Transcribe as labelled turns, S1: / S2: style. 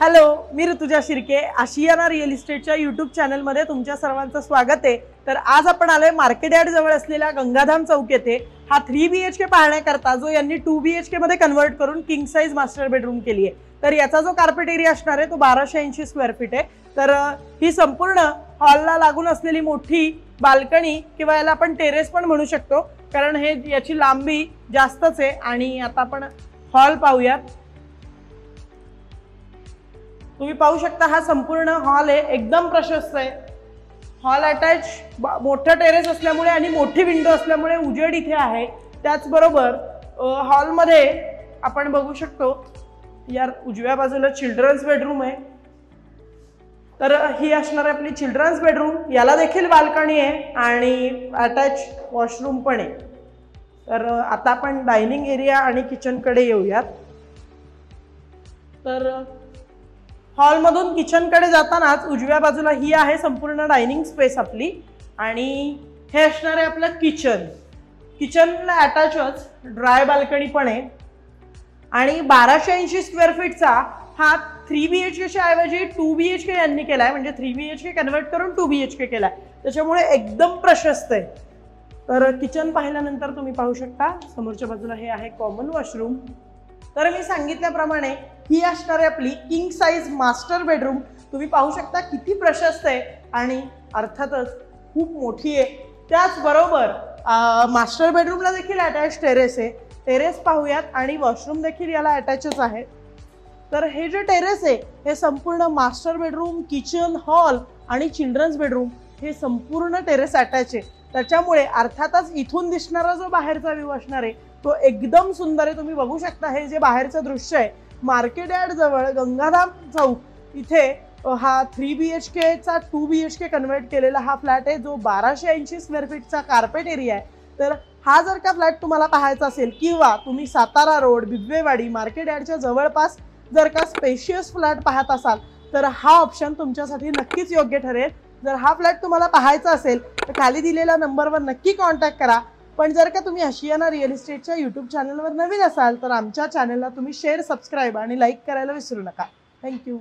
S1: Hello, मी Rutuja Shirke, Ashiana real इस्टेटच्या YouTube चॅनलमध्ये तुमच्या सर्वांचं स्वागत आहे। तर आज आपण आलोय मार्केट यार्ड जवळ असलेल्या गंगाधाम चौक येथे हा 3 BHK पाहण्याकरता, जो यांनी 2 BHK मध्ये कन्वर्ट करून किंग साइज मास्टर बेडरूम केली आहे। तर याचा जो कार्पेट एरिया असणार आहे तो 1280 स्क्वेअर फीट आहे। तर ही संपूर्ण हॉलला लागून असलेली मोठी बाल्कनी किंवा याला आपण टेरेस पण म्हणू शकतो, कारण हे याची लांबी जास्तच आहे। आणि आता आपण हॉल पाहूयात। तुम्ही पाहू शकता हा संपूर्ण हॉल आहे, एकदम प्रशस्त आहे। हॉल अटॅच मोठा टेरेस असल्यामुळे आणि मोठी विंडो असल्यामुळे उजेड इथे आहे। त्याचबरोबर हॉलमध्ये आपण बघू शकतो यार उजव्या बाजूला चिल्ड्रन्स बेडरूम आहे। तर ही असणार आहे आपली चिल्ड्रन्स बेडरूम, याला देखील बाल्कनी आहे आणि अटॅच वॉशरूम पण आहे। तर आता आपण डायनिंग एरिया आणि किचनकडे येऊयात। तर हॉलमधून किचनकडे जातानाच उजव्या बाजूला ही आहे संपूर्ण डायनिंग स्पेस आपली, आणि हे असणार आहे आपलं किचन। किचनला अटॅचच ड्राय बाल्कनी पण आहे आणि 1280 स्क्वेअर फीटचा हा 3 BHKच्या ऐवजी 2 BHK यांनी केलाय, म्हणजे 3 BHK कन्वर्ट करून 2 BHK केलाय, त्याच्यामुळे एकदम प्रशस्त आहे। तर किचन पाहिल्यानंतर तुम्ही पाहू शकता समोरच्या बाजूला हे आहे कॉमन वॉशरूम। तर मी सांगितल्याप्रमाणे ही असणार आहे आपली किंग साइज मास्टर बेडरूम। तुम्ही पाहू शकता किती प्रशस्त आहे आणि अर्थातच खूप मोठी आहे। त्याचबरोबर मास्टर बेडरूमला देखील अटॅच टेरेस आहे। टेरेस पाहूयात आणि वॉशरूम देखील याला अटॅचच आहे। तर हे जे टेरेस आहे हे संपूर्ण मास्टर बेडरूम, किचन, हॉल आणि चिल्ड्रन्स बेडरूम हे संपूर्ण टेरेस अटॅच आहे। त्याच्यामुळे अर्थातच इथून दिसणारा जो बाहेरचा व्ह्यू असणार आहे तो एकदम सुंदर आहे। तुम्ही बघू शकता हे जे बाहेरचं दृश्य आहे मार्केट यार्ड जवळ गंगाधाम चौक इथे हा 3 BHKचा 2 BHK कन्वर्ट केलेला हा फ्लॅट आहे, जो 1280 स्क्वेअर फीटचा कार्पेट एरिया आहे। तर हा जर का फ्लॅट तुम्हाला पाहायचा असेल किंवा तुम्ही सातारा रोड, बिबवेवाडी, मार्केट यार्डच्या जवळपास जर का स्पेशियस फ्लॅट पाहत असाल तर हा ऑप्शन तुमच्यासाठी नक्कीच योग्य ठरेल। जर हा फ्लॅट तुम्हाला पाहायचा असेल तर खाली दिलेल्या नंबरवर नक्की कॉन्टॅक्ट करा। पण जर का तुम्ही आशियाना रिअल इस्टेटच्या यूट्यूब चॅनलवर नवीन असाल तर आमच्या चॅनलला तुम्ही शेअर, सबस्क्राईब आणि लाईक करायला विसरू नका। थँक्यू।